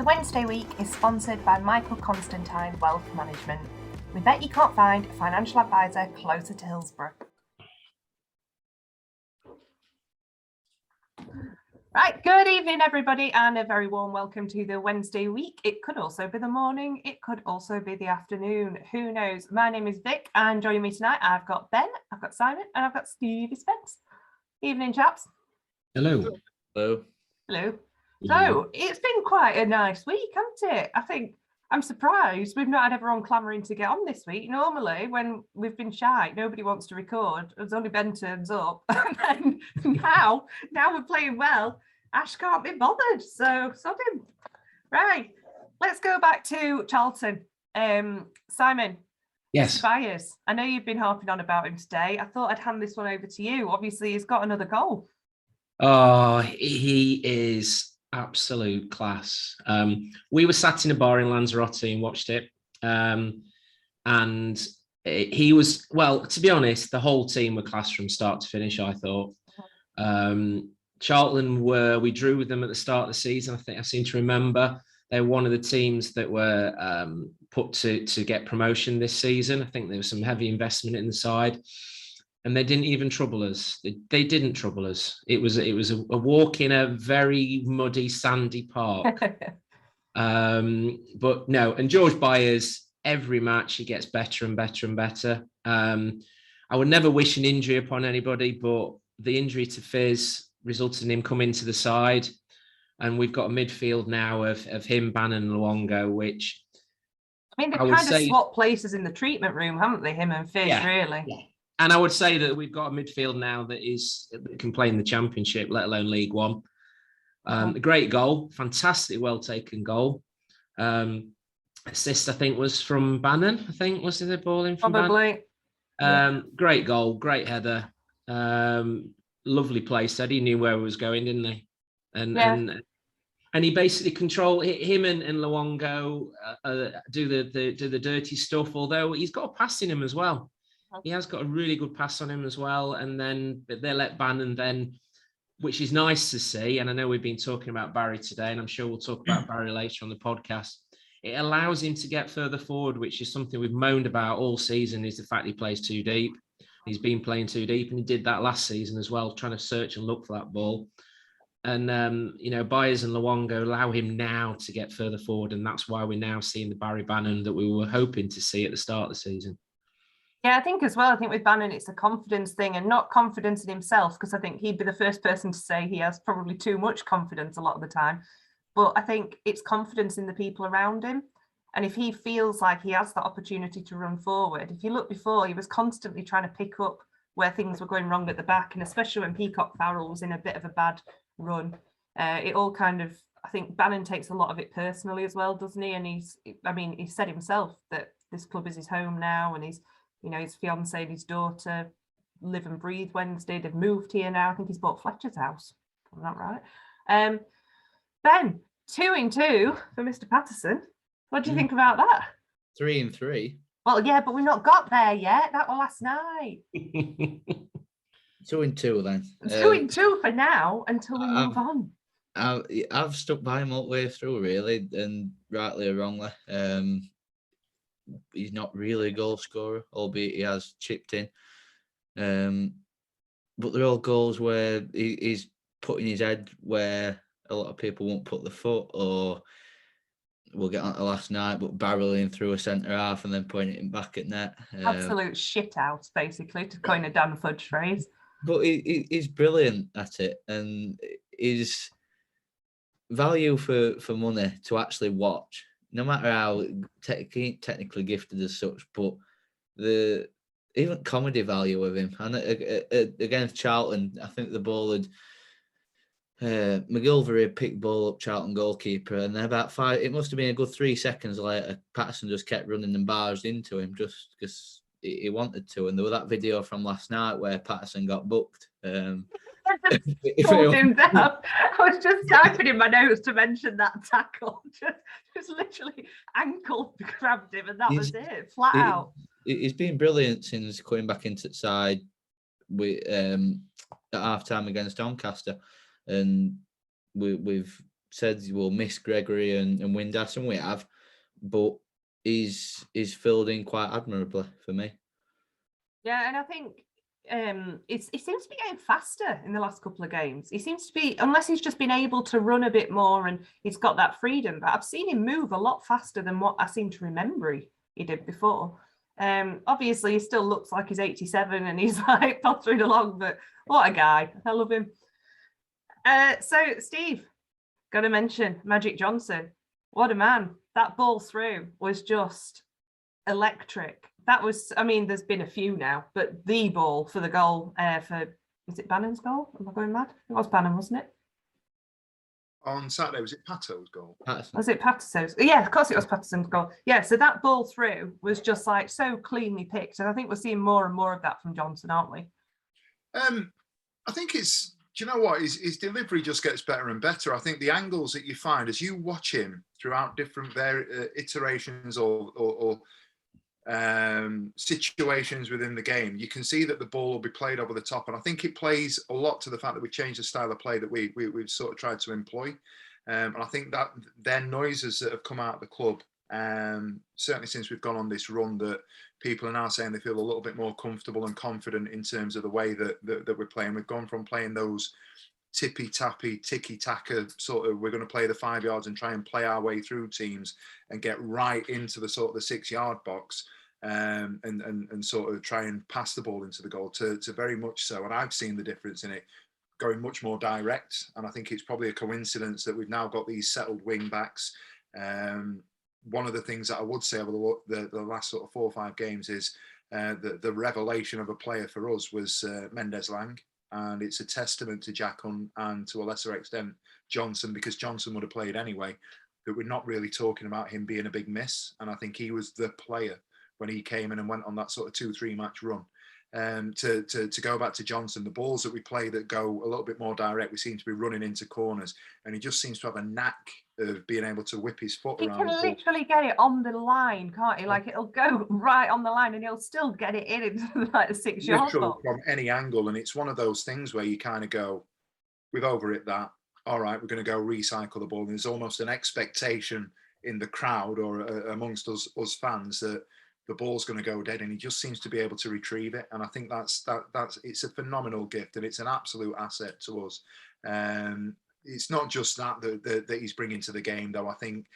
The Wednesday Week is sponsored by Michael Constantine Wealth Management. We bet you can't find a financial advisor closer to Hillsborough. Right, good evening everybody and a very warm welcome to the Wednesday Week. It could also be the morning, it could also be the afternoon, who knows. My name is Vic and joining me tonight I've got Ben, I've got Simon and I've got Stevie Spence. Evening chaps. Hello. Hello. Hello. So it's been quite a nice week, hasn't it? I think I'm surprised we've not had everyone clamouring to get on this week. Normally, when we've been shy, nobody wants to record. It's only Ben turns up. And then now we're playing well. Ash can't be bothered. So sod him. Right. Let's go back to Charlton. Simon. Yes. Byers. I know you've been harping on about him today. I thought I'd hand this one over to you. Obviously, he's got another goal. Oh, he is absolute class. We were sat in a bar in Lanzarote and watched it. And he was, well, to be honest, the whole team were class from start to finish, I thought. Charlton we drew with them at the start of the season. I seem to remember they were one of the teams that were put to get promotion this season. I think there was some heavy investment in the side. And they didn't even trouble us. They didn't trouble us. It was a walk in a very muddy, sandy park. But no, and George Byers, every match he gets better and better and better. I would never wish an injury upon anybody, but the injury to Fizz resulted in him coming to the side. And we've got a midfield now of him, Bannan and Luongo, which I mean, they've kind of swapped places in the treatment room, haven't they? Him and Fizz, really. Yeah. And I would say that we've got a midfield now that can play in the Championship, let alone League One. A great goal, fantastic, well taken goal. Assist, I think, was from Bannan. Was the ball in from Probably. Bannan? Great goal, great header. Lovely place. He knew where he was going, didn't he? And he basically controlled him and Luongo do the dirty stuff. Although he's got a pass in him as well. He has got a really good pass on him as well. And then they let Bannan then, which is nice to see. And I know we've been talking about Barry today, and I'm sure we'll talk about Barry later on the podcast. It allows him to get further forward, which is something we've moaned about all season, is the fact he plays too deep. He's been playing too deep, and he did that last season as well, trying to search and look for that ball. And, Byers and Luongo allow him now to get further forward. And that's why we're now seeing the Barry Bannan that we were hoping to see at the start of the season. Yeah, I think as well, I think with Bannan, it's a confidence thing and not confidence in himself, because I think he'd be the first person to say he has probably too much confidence a lot of the time. But I think it's confidence in the people around him. And if he feels like he has that opportunity to run forward, if you look before, he was constantly trying to pick up where things were going wrong at the back. And especially when Peacock Farrell was in a bit of a bad run, it all kind of, I think Bannan takes a lot of it personally as well, doesn't he? And he said himself that this club is his home now, and his fiance and his daughter live and breathe Wednesday. They've moved here now. I think he's bought Fletcher's house. Is that right? Ben, 2-2 for Mr. Patterson. What do you think about that? 3-3. Well, yeah, but we've not got there yet. That was last night. 2-2 then. 2-2 for now until we move on. I've stuck by him all the way through, really, and rightly or wrongly. He's not really a goal scorer, albeit he has chipped in. But they're all goals where he's putting his head where a lot of people won't put the foot, or we'll get on to last night, but barreling through a centre half and then pointing it back at net. Absolute shit out, basically, to coin a Dan Fudge phrase. But he's brilliant at it, and his value for money to actually watch, no matter how technically gifted as such, but the even comedy value of him. And against Charlton, I think the ball had McGilvery had picked ball up Charlton goalkeeper, and then about 5, it must have been a good 3 seconds later, Patterson just kept running and barged into him just because he wanted to. And there was that video from last night where Patterson got booked. Pulled him down. I was just typing in my notes to mention that tackle. Just literally ankle grabbed him, and that was it, flat out. He's been brilliant since coming back into the side at half time against Doncaster, and we've said we'll miss Gregory and Windass, and we have, but he's filled in quite admirably for me. Yeah, and I think he seems to be getting faster in the last couple of games. He seems to be, unless he's just been able to run a bit more and he's got that freedom, but I've seen him move a lot faster than what I seem to remember he did before. Obviously, he still looks like he's 87 and he's like pottering along, but what a guy. I love him. So, Steve, got to mention Magic Johnson. What a man. That ball through was just electric. That was, I mean, there's been a few now, but the ball for the goal was it Bannan's goal? Am I going mad? It was Bannan, wasn't it? On Saturday, was it Pato's goal? Patterson. Was it Patterson's? Yeah, of course it was Patterson's goal. Yeah, so that ball through was just like so cleanly picked. And I think we're seeing more and more of that from Johnson, aren't we? I think it's, do you know what? His delivery just gets better and better. I think the angles that you find as you watch him throughout different iterations or situations within the game, you can see that the ball will be played over the top, and I think it plays a lot to the fact that we've changed the style of play that we've sort of tried to employ, and I think that their noises that have come out of the club, certainly since we've gone on this run, that people are now saying they feel a little bit more comfortable and confident in terms of the way that we're playing. We've gone from playing those tippy-tappy, ticky-taka sort of, we're going to play the 5 yards and try and play our way through teams and get right into the sort of the 6 yard box, and sort of try and pass the ball into the goal to very much so. And I've seen the difference in it going much more direct. And I think it's probably a coincidence that we've now got these settled wing backs. One of the things that I would say over the last sort of 4 or 5 games is the revelation of a player for us was Mendes Lang. And it's a testament to Jack and to a lesser extent Johnson, because Johnson would have played anyway, that we're not really talking about him being a big miss. And I think he was the player when he came in and went on that sort of 2-3 match run. To go back to Johnson, the balls that we play that go a little bit more direct, we seem to be running into corners, and he just seems to have a knack of being able to whip his foot around. He can literally get it on the line, can't he? Like, it'll go right on the line and he'll still get it in into like the 6 yard box from any angle. And it's one of those things where you kind of go, we've overhit that. All right, we're going to go recycle the ball. And there's almost an expectation in the crowd or amongst us fans that the ball's going to go dead, and he just seems to be able to retrieve it. And I think that's it's a phenomenal gift, and it's an absolute asset to us. It's not just that he's bringing to the game, though. I think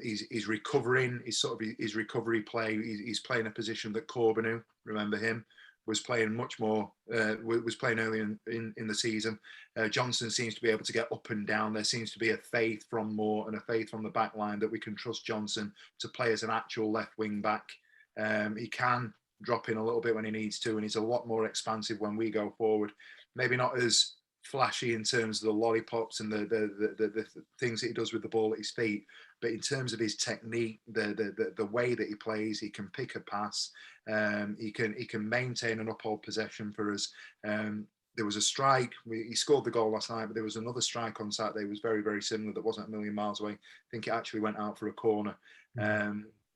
he's recovering. His recovery play. He's playing a position that Corbinu, remember him, was playing much more. Was playing early in the season. Johnson seems to be able to get up and down. There seems to be a faith from Moore and a faith from the back line that we can trust Johnson to play as an actual left wing back. He can drop in a little bit when he needs to, and he's a lot more expansive when we go forward. Maybe not as flashy in terms of the lollipops and the things that he does with the ball at his feet, but in terms of his technique, the way that he plays, he can pick a pass, he can maintain and uphold possession for us. There was a strike. He scored the goal last night, but there was another strike on Saturday. It was very, very similar. That wasn't a million miles away. I think it actually went out for a corner.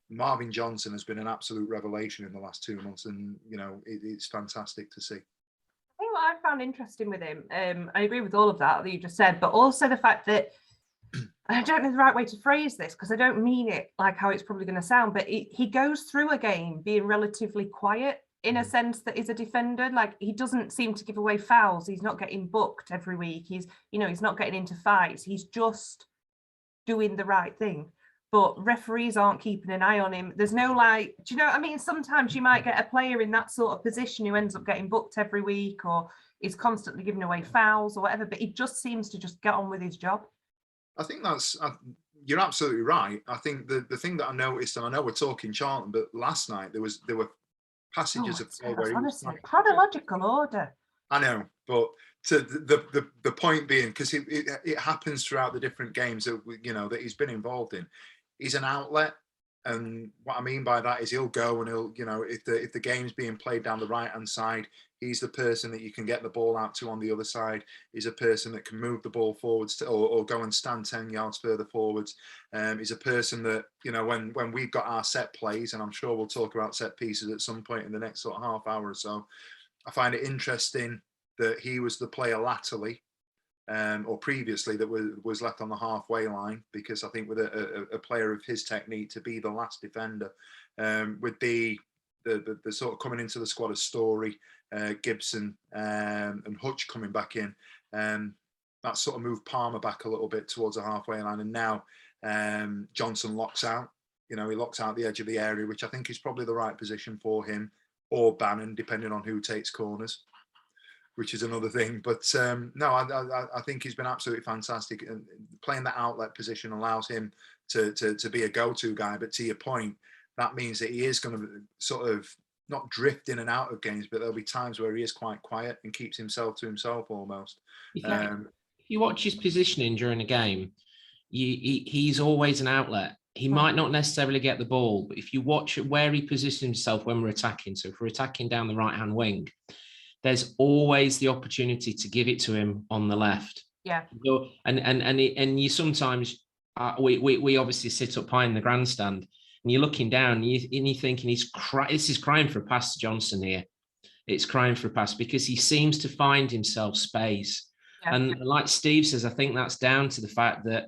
Marvin Johnson has been an absolute revelation in the last 2 months, and it's fantastic to see. I think what I found interesting with him, I agree with all of that you just said, but also the fact that I don't know the right way to phrase this because I don't mean it like how it's probably going to sound, but he goes through a game being relatively quiet in a sense that is a defender. Like, he doesn't seem to give away fouls. He's not getting booked every week. He's not getting into fights. He's just doing the right thing. But referees aren't keeping an eye on him. There's no do you know what I mean? Sometimes you might get a player in that sort of position who ends up getting booked every week or is constantly giving away fouls or whatever, but he just seems to just get on with his job. I think you're absolutely right. I think the thing that I noticed, and I know we're talking Charlton, but last night there were passages of play where honestly, chronological order. I know, but to the point being, because it happens throughout the different games that that he's been involved in. He's an outlet, and what I mean by that is he'll go and he'll if the game's being played down the right hand side, he's the person that you can get the ball out to on the other side. He's a person that can move the ball forwards or go and stand 10 yards further forwards. He's a person that when we've got our set plays, and I'm sure we'll talk about set pieces at some point in the next sort of half hour or so. I find it interesting that he was the player latterly or previously that was left on the halfway line, because I think with a player of his technique to be the last defender, with the sort of coming into the squad of Story, Gibson, and Hutch coming back in, that sort of moved Palmer back a little bit towards the halfway line, and now Johnson locks out. He locks out the edge of the area, which I think is probably the right position for him, or Bannan, depending on who takes corners, which is another thing. But no, I think he's been absolutely fantastic. And playing that outlet position allows him to be a go-to guy. But to your point, that means that he is going to sort of not drift in and out of games, but there'll be times where he is quite quiet and keeps himself to himself almost. If you watch his positioning during a game, he's always an outlet. He might not necessarily get the ball, but if you watch where he positions himself when we're attacking, so if we're attacking down the right-hand wing, there's always the opportunity to give it to him on the left. Yeah. And you sometimes, we obviously sit up high in the grandstand, and you're looking down, and you're thinking, this is crying for a pass to Johnson here. It's crying for a pass, because he seems to find himself space. Yeah. And like Steve says, I think that's down to the fact that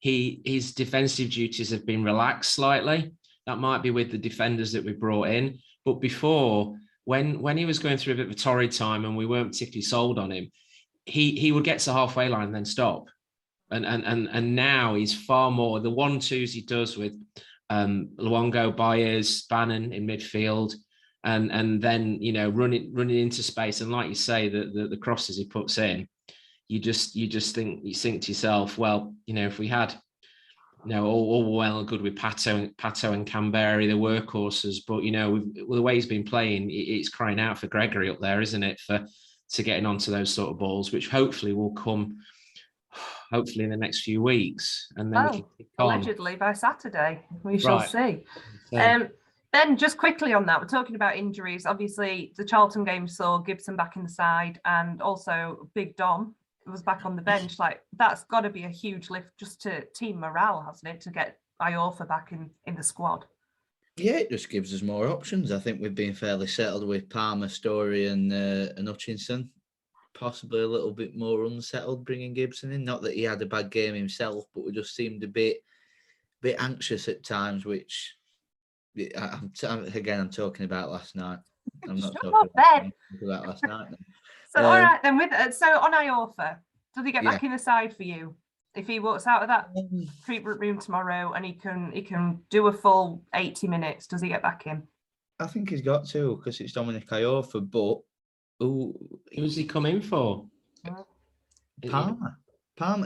his defensive duties have been relaxed slightly. That might be with the defenders that we brought in. But before, when he was going through a bit of a torrid time and we weren't particularly sold on him, he would get to the halfway line and then stop. And now he's far more the 1-2s he does with Luongo, Byers, Bannan in midfield, and then running into space. And like you say, the crosses he puts in, you think to yourself, well, if we had, all well and good with Pato and Canberra, the workhorses, but with the way he's been playing, it's crying out for Gregory up there, isn't it, to getting onto those sort of balls, which hopefully will come, hopefully in the next few weeks, and then we can kick on. Allegedly by Saturday, we shall see. Then just quickly on that, we're talking about injuries. Obviously, the Charlton game saw Gibson back in the side, and also Big Dom was back on the bench. Like, that's got to be a huge lift just to team morale, hasn't it, to get Iorfa back in the squad? Yeah, it just gives us more options. I think we've been fairly settled with Palmer, Story, and Hutchinson. Possibly a little bit more unsettled bringing Gibson in. Not that he had a bad game himself, but we just seemed a bit anxious at times, which I'm talking about last night. I'm not talking about last night. So all right then, so on Iorfa, does he get back in the side for you? If he walks out of that treatment room tomorrow and he can do a full 80 minutes, does he get back in? I think he's got to, because it's Dominic Iorfa, but who's he come in for? Palmer,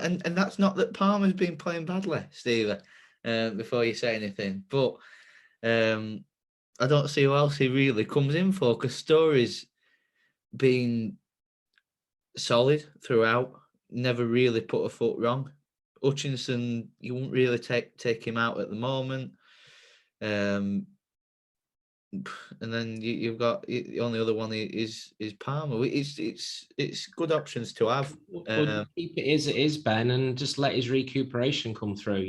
and that's not that Palmer's been playing badly, Stevie. Before you say anything, but I don't see who else he really comes in for, because Story's been solid throughout, never really put a foot wrong. Hutchinson, you won't really take him out at the moment. And then you've got the only other one is Palmer. It's good options to have. Keep it as it is, Ben, and just let his recuperation come through.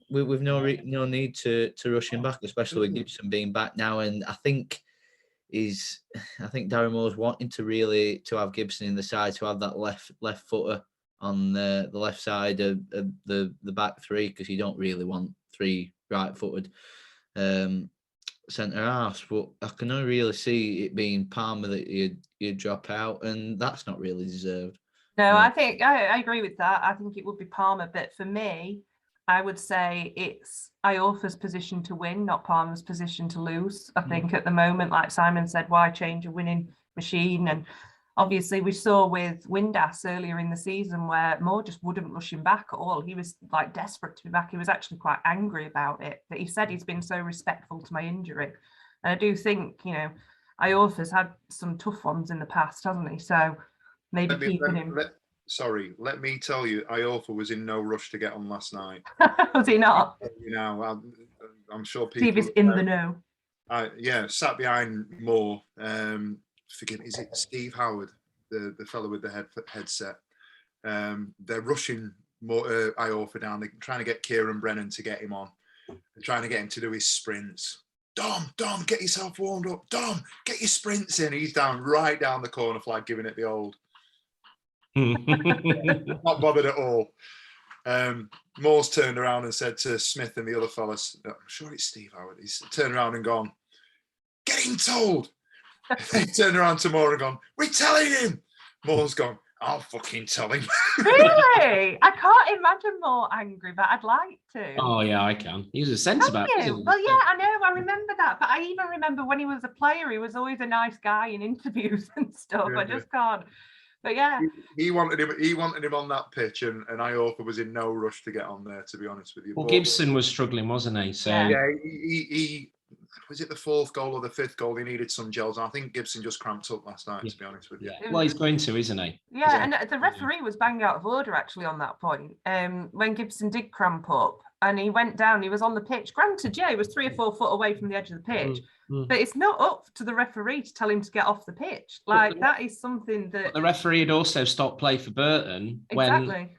With no need to rush him back, especially with Gibson being back now. And I think Darren Moore's wanting to have Gibson in the side, to have that left footer on the left side of the back three, because you don't really want three right-footed centre halves. But I can only really see it being Palmer that you'd drop out, and that's not really deserved. No, I think I agree with that. I think it would be Palmer, but for me, I would say it's Iorfa's position to win, not Palmer's position to lose. I think at the moment, like Simon said, why change a winning machine? And obviously we saw with Windass earlier in the season where Moore just wouldn't rush him back at all. He was like desperate to be back. He was actually quite angry about it, but he said he's been so respectful to my injury. And I do think, Iorfa's had some tough ones in the past, hasn't he? So maybe keeping him. Let me tell you, Iorfa was in no rush to get on last night. Was he not? I'm sure people. Stevie's in the know. Sat behind Moore. Is it Steve Howard, the fellow with the headset? They're rushing Iorfa down. They're trying to get Kieran Brennan to get him on. They're trying to get him to do his sprints. Dom, get yourself warmed up. Dom, get your sprints in. He's right down the corner flag, giving it the old. Not bothered at all. Moore's turned around and said to Smith and the other fellas, I'm sure it's Steve Howard, he's turned around and gone, get him told. He turned around to Moore and gone, we're telling him. Moore's gone, I'll fucking tell him. Really? I can't imagine Moore angry, but I'd like to. Oh yeah, I can. He was a sense about it, wasn't he? Well, yeah, I know. I remember that. But I even remember when he was a player, he was always a nice guy in interviews and stuff. Yeah, I just can't. But yeah. He wanted him on that pitch, and Iorfa was in no rush to get on there, to be honest with you. Well, Gibson was struggling, wasn't he? So yeah, he was it the fourth goal or the fifth goal? He needed some gels. I think Gibson just cramped up last night, to be honest with you. Yeah. Well, he's going to, isn't he? Yeah, and the referee was bang out of order actually on that point. When Gibson did cramp up and he went down, he was on the pitch. Granted, yeah, he was 3 or 4 foot away from the edge of the pitch, but it's not up to the referee to tell him to get off the pitch. Like that is something that the referee had also stopped play for Burton when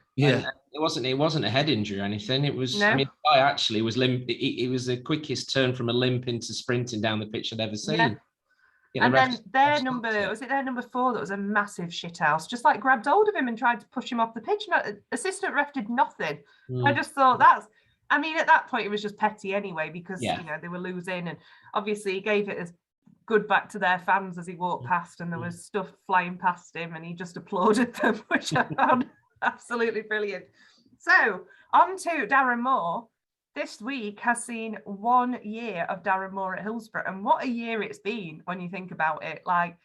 it wasn't a head injury or anything. It was, I mean, the guy actually was limp. It was the quickest turn from a limp into sprinting down the pitch I'd ever seen. Yeah, and then their number 4 that was a massive shithouse, just like grabbed hold of him and tried to push him off the pitch. And assistant ref did nothing. I just thought I mean, at that point it was just petty anyway, because you know they were losing, and obviously he gave it as good back to their fans as he walked past, and there was stuff flying past him, and he just applauded them, which I found absolutely brilliant. So on to Darren Moore. This week has seen 1 year of Darren Moore at Hillsborough, and what a year it's been when you think about it. Like,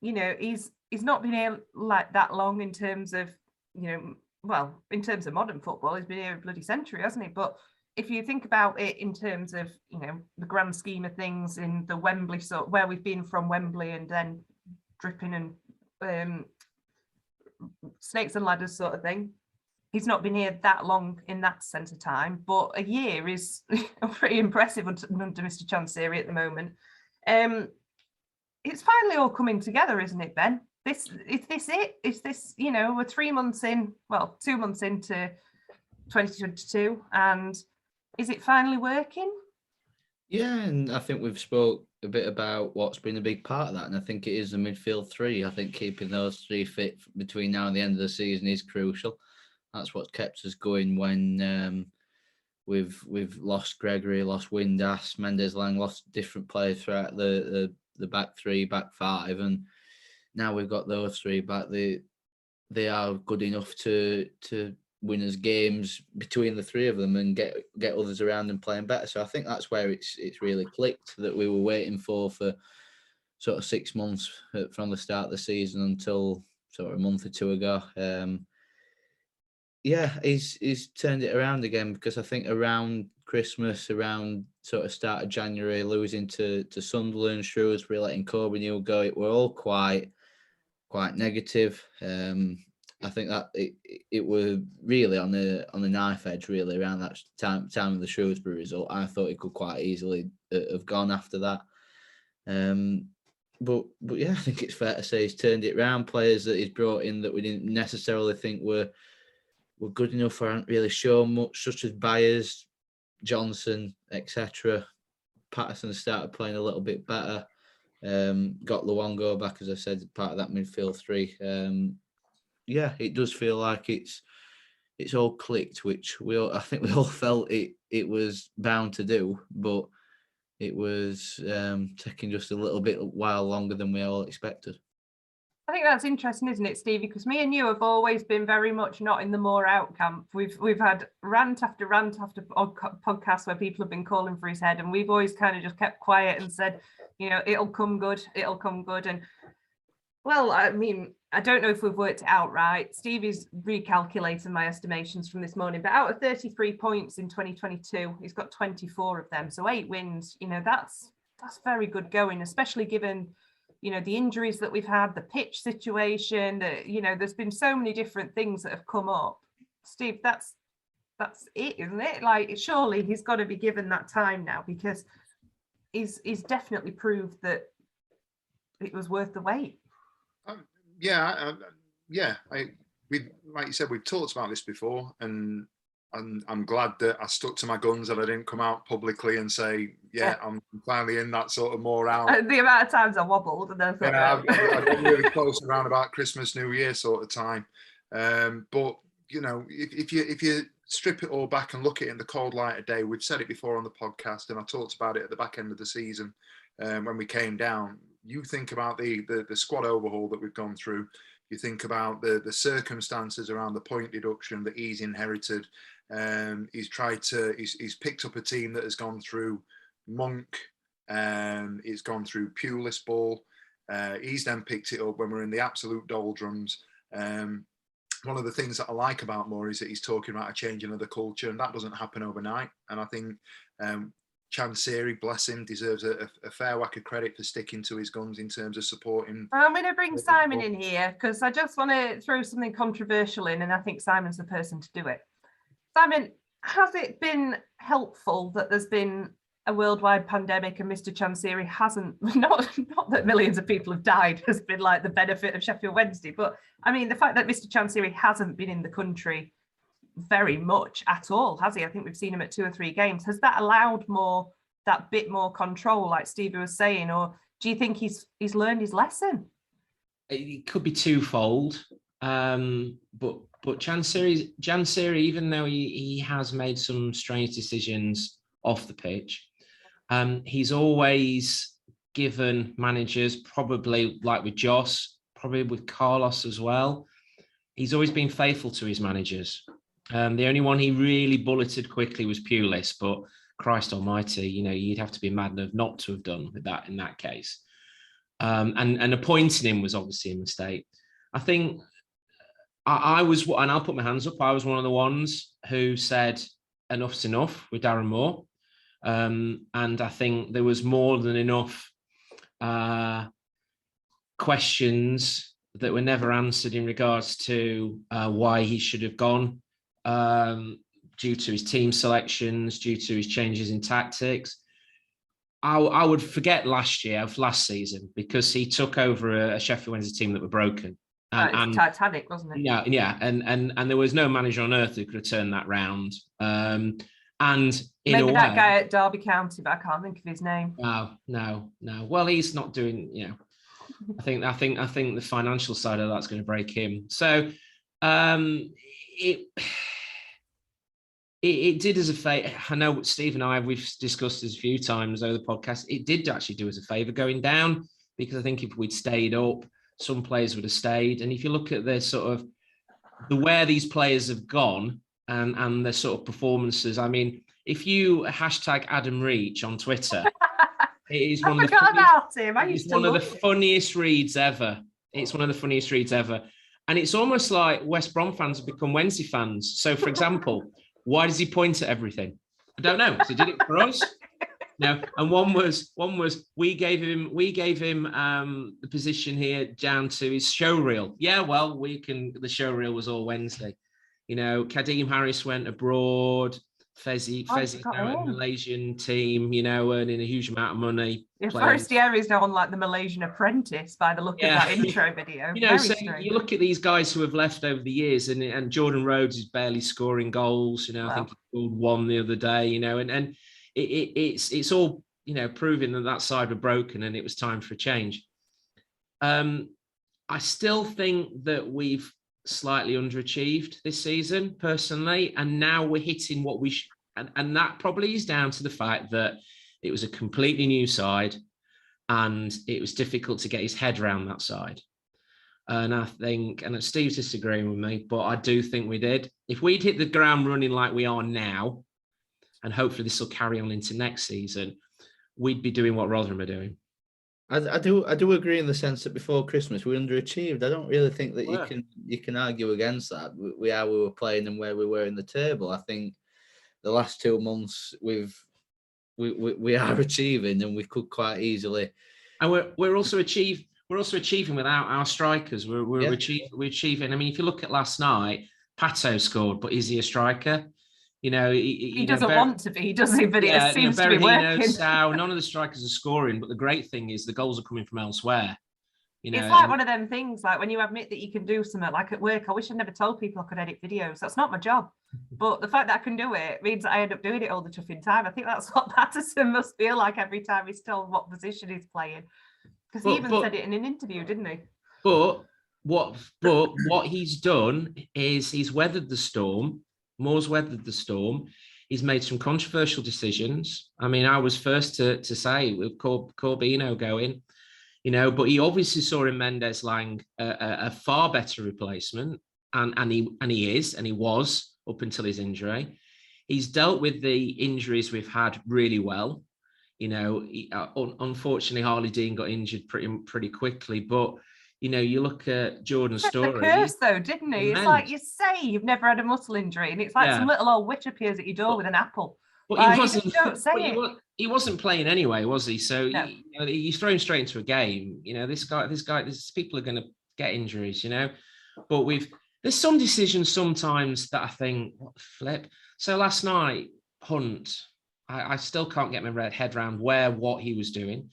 you know, he's not been here like that long in terms of, you know, well, in terms of modern football, he's been here a bloody century, hasn't he? But if you think about it in terms of, you know, the grand scheme of things in the Wembley sort, where we've been from Wembley and then dripping and snakes and ladders sort of thing, he's not been here that long in that sense of time, but a year is pretty impressive under Mr. Chansiri at the moment. It's finally all coming together, isn't it, Ben? Is this, you know, we're 3 months in, well, 2 months into 2022, and is it finally working? Yeah, and I think we've spoke a bit about what's been a big part of that, and I think it is the midfield 3. I think keeping those 3 fit between now and the end of the season is crucial. That's what kept us going when we've lost Gregory, lost Windass, Mendes Lang, lost different players throughout the back 3, back 5, and now we've got those 3 back. They are good enough to win us games between the 3 of them and get others around and playing better. So I think that's where it's really clicked, that we were waiting for sort of 6 months from the start of the season until sort of a month or 2 ago. He's turned it around again, because I think around Christmas, around sort of start of January, losing to Sunderland, Shrewsbury, letting Corbin go, it were all quite negative. I think that it were really on the knife edge, really, around that time of the Shrewsbury result. I thought it could quite easily have gone after that. But yeah, I think it's fair to say he's turned it around. Players that he's brought in that we didn't necessarily think were good enough or hadn't really shown much, such as Byers, Johnson, etc. Patterson started playing a little bit better. Got Luongo back, as I said, part of that midfield 3. It does feel like it's all clicked, which I think we all felt it was bound to do, but it was taking just a little bit while longer than we all expected. I think that's interesting, isn't it, Stevie? Because me and you have always been very much not in the Moore out camp. We've had rant after podcast where people have been calling for his head, and we've always kind of just kept quiet and said, you know, it'll come good. And well, I mean, I don't know if we've worked it out right. Stevie's recalculating my estimations from this morning, but out of 33 points in 2022, he's got 24 of them, so 8 wins. You know, that's very good going, especially given, you know, the injuries that we've had, the pitch situation, you know, there's been so many different things that have come up. Steve, that's it, isn't it? Like, surely he's got to be given that time now, because he's definitely proved that it was worth the wait. Like you said, we've talked about this before, and I'm glad that I stuck to my guns and I didn't come out publicly and say, yeah, I'm finally in that sort of more out. The amount of times I wobbled and then I got really close around about Christmas, New Year sort of time. But you know, if you strip it all back and look at it in the cold light of day, we've said it before on the podcast, and I talked about it at the back end of the season when we came down. You think about the squad overhaul that we've gone through. You think about the circumstances around the point deduction that he's inherited. He's picked up a team that has gone through Monk. He's gone through Pulis ball. He's then picked it up when we're in the absolute doldrums. One of the things that I like about Moore is that he's talking about a changing of the culture, and that doesn't happen overnight. And I think Chansiri, bless him, deserves a fair whack of credit for sticking to his guns in terms of supporting. I'm going to bring Simon in here because I just want to throw something controversial in, and I think Simon's the person to do it. Simon, has it been helpful that there's been a worldwide pandemic and Mr. Chansiri hasn't, not that millions of people have died has been like the benefit of Sheffield Wednesday, but I mean, the fact that Mr. Chansiri hasn't been in the country very much at all, has he? I think we've seen him at 2 or 3 games. Has that allowed that bit more control, like Stevie was saying, or do you think he's learned his lesson? It could be twofold, but Chansiri, even though he has made some strange decisions off the pitch, he's always given managers, probably like with Joss, probably with Carlos as well, he's always been faithful to his managers. The only one he really bulleted quickly was Pulis, but Christ almighty, you know, you'd have to be mad enough not to have done with that in that case. And appointing him was obviously a mistake. I think I was, and I'll put my hands up, I was one of the ones who said enough's enough with Darren Moore. And I think there was more than enough questions that were never answered in regards to why he should have gone, due to his team selections, due to his changes in tactics. I would forget last season, because he took over a Sheffield Wednesday team that were broken. And Titanic, wasn't it? Yeah, and there was no manager on earth who could have turned that round. And maybe that guy at Derby County, but I can't think of his name. No. Well, he's not doing. You know, I think the financial side of that's going to break him. So it did us a favor. I know Steve and we've discussed this a few times over the podcast. It did actually do us a favor going down, because I think if we'd stayed up, some players would have stayed. And if you look at the sort of where these players have gone and their sort of performances, I mean, if you hashtag Adam Reach on Twitter, it is one of the funniest reads ever. It's one of the funniest reads ever. And it's almost like West Brom fans have become Wednesday fans. So, for example, why does he point at everything? I don't know. So he did it for us. No, and one was we gave him the position here down to his show reel. Yeah, well, the show reel was all Wednesday. You know, Kadeem Harris went abroad. Fezzi now at Malaysian team, you know, earning a huge amount of money. Yeah, Forestieri is now on like the Malaysian Apprentice by the look of that intro video. You know, so you look at these guys who have left over the years, and Jordan Rhodes is barely scoring goals. You know, I think he scored one the other day. You know, and it's all, you know, proving that side were broken and it was time for a change. I still think that we've slightly underachieved this season personally, and now we're hitting what we should, and that probably is down to the fact that it was a completely new side and it was difficult to get his head around that side. And I think, and Steve's disagreeing with me, but I do think we did. If we'd hit the ground running like we are now, and hopefully this will carry on into next season, we'd be doing what Rotherham are doing. I do agree in the sense that before Christmas we underachieved. I don't really think that you can argue against that. We were playing and where we were in the table. I think the last 2 months we are achieving, and we could quite easily. And we're also achieving without our strikers. We're achieving. I mean, if you look at last night, Pato scored, but is he a striker? You know, he doesn't want to be, does he? But it seems to be working. None of the strikers are scoring, but the great thing is the goals are coming from elsewhere. You know, it's like one of them things, like when you admit that you can do something, like at work, I wish I'd never told people I could edit videos. That's not my job. But the fact that I can do it means that I end up doing it all the chuffing time. I think that's what Patterson must feel like every time he's told what position he's playing. Because he even said it in an interview, didn't he? But what he's done is he's weathered the storm. Moore's weathered the storm. He's made some controversial decisions. I mean, I was first to say with Corbino going, you know, but he obviously saw in Mendes Lang a far better replacement, and he was up until his injury. He's dealt with the injuries we've had really well. You know, unfortunately, Harley Dean got injured pretty quickly, but you know, you look at Jordan's story. The curse, though, didn't he? It's like you say you've never had a muscle injury, and it's like some little old witch appears at your door with an apple. But like, he wasn't. Don't say it. He wasn't playing anyway, was he? So no. you know, he's thrown straight into a game. You know, these people are going to get injuries. You know, but there's some decisions sometimes that I think, what the flip. So last night, Hunt, I still can't get my head around what he was doing.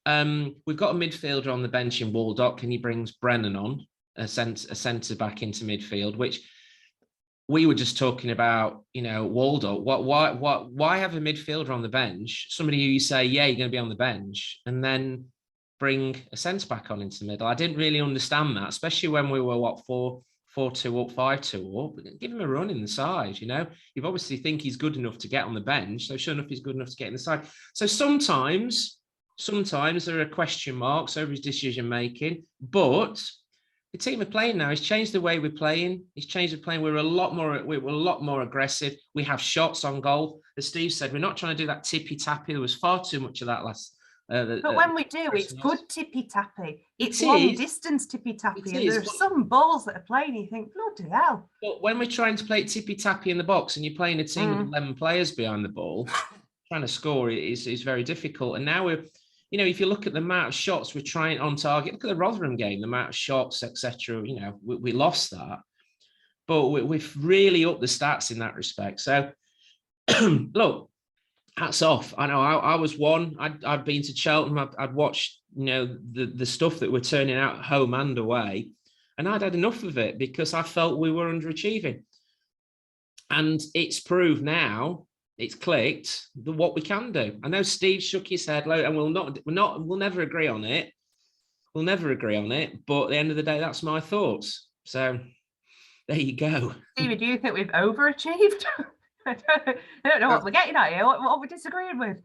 We've got a midfielder on the bench in Waldock, and he brings Bannan on, a centre back into midfield, which we were just talking about, you know, Waldock. Why have a midfielder on the bench? Somebody who you say, yeah, you're going to be on the bench, and then bring a centre back on into the middle. I didn't really understand that, especially when we were 4-2 up, 5-2 up. Give him a run in the side, you know. You obviously think he's good enough to get on the bench, so sure enough, he's good enough to get in the side. So sometimes there are question marks over his decision making, but the team are playing now. He's changed the way we're playing. He's changed the playing. We're a lot more aggressive. We have shots on goal. As Steve said, we're not trying to do that tippy tappy. There was far too much of that last. But when we do, it's good tippy tappy. It's long distance tippy tappy, and there are some balls that are playing. You think, bloody hell! But when we're trying to play tippy tappy in the box, and you're playing a team with 11 players behind the ball, trying to score is very difficult. And now we're, you know, if you look at the amount of shots we're trying on target, look at the Rotherham game, the amount of shots, etc. You know, we lost that, but we've really upped the stats in that respect. So, look, hats off. I know I was one. I'd been to Cheltenham. I'd watched, you know, the stuff that we're turning out at home and away, and I'd had enough of it because I felt we were underachieving, and it's proved now. It's clicked what we can do. I know Steve shook his head, and we'll never agree on it. We'll never agree on it. But at the end of the day, that's my thoughts. So there you go. Stevie, do you think we've overachieved? I don't know what we're getting at here. What are we disagreeing with?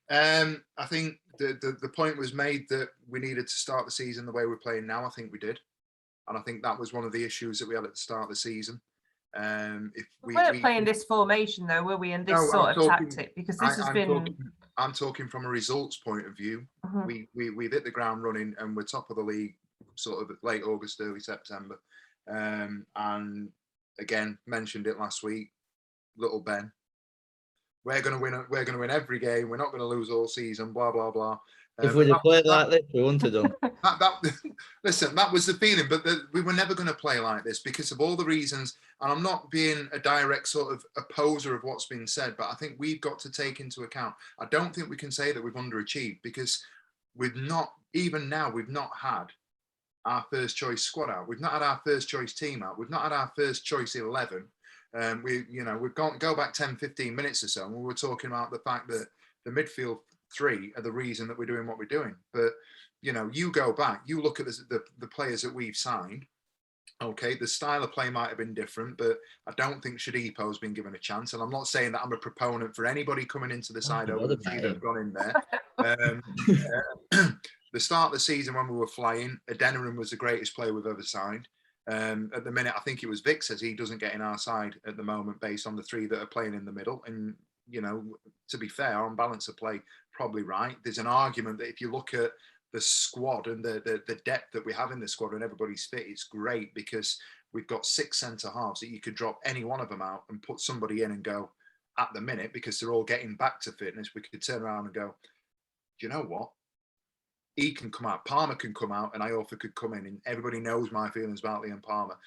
I think the point was made that we needed to start the season the way we're playing now. I think we did, and I think that was one of the issues that we had at the start of the season. If we weren't playing this formation though, were we, in this sort of tactic? Because this has been. I'm talking from a results point of view. We've hit the ground running, and we're top of the league, sort of late August, early September. And again, mentioned it last week. Little Ben, we're going to win. We're going to win every game. We're not going to lose all season. Blah blah blah. If we'd have played like this, we wouldn't have done. Listen, that was the feeling, but we were never going to play like this because of all the reasons. And I'm not being a direct sort of opposer of what's been said, but I think we've got to take into account. I don't think we can say that we've underachieved because we've not, even now, we've not had our first choice squad out. We've not had our first choice team out. We've not had our first choice 11. We've go back 10, 15 minutes or so, and we were talking about the fact that the midfield three are the reason that we're doing what we're doing. But you know, you go back, you look at the players that we've signed. Okay, the style of play might have been different, but I don't think Shadipo's been given a chance. And I'm not saying that I'm a proponent for anybody coming into the side over the few that have gone in there. The start of the season when we were flying, Adeniran was the greatest player we've ever signed. At the minute, I think it was Vic says he doesn't get in our side at the moment based on the three that are playing in the middle. And, you know, to be fair, on balance of play, probably right. There's an argument that if you look at the squad and the depth that we have in the squad and everybody's fit, it's great because we've got 6 centre halves that you could drop any one of them out and put somebody in and go at the minute because they're all getting back to fitness. We could turn around and go, do you know what? He can come out, Palmer can come out, and Iorfa could come in, and everybody knows my feelings about Liam Palmer.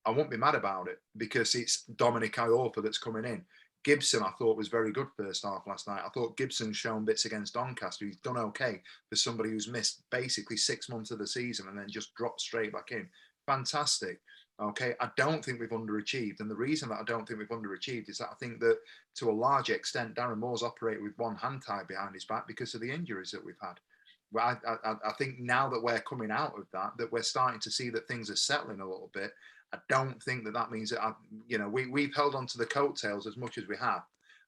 I won't be mad about it because it's Dominic Iorfa that's coming in. Gibson, I thought, was very good first half last night. I thought Gibson's shown bits against Doncaster. He's done okay for somebody who's missed basically 6 months of the season and then just dropped straight back in. Fantastic. Okay, I don't think we've underachieved. And the reason that I don't think we've underachieved is that I think that to a large extent, Darren Moore's operated with one hand tied behind his back because of the injuries that we've had. Well, I think now that we're coming out of that we're starting to see that things are settling a little bit. I don't think that means that, we've held on to the coattails as much as we have.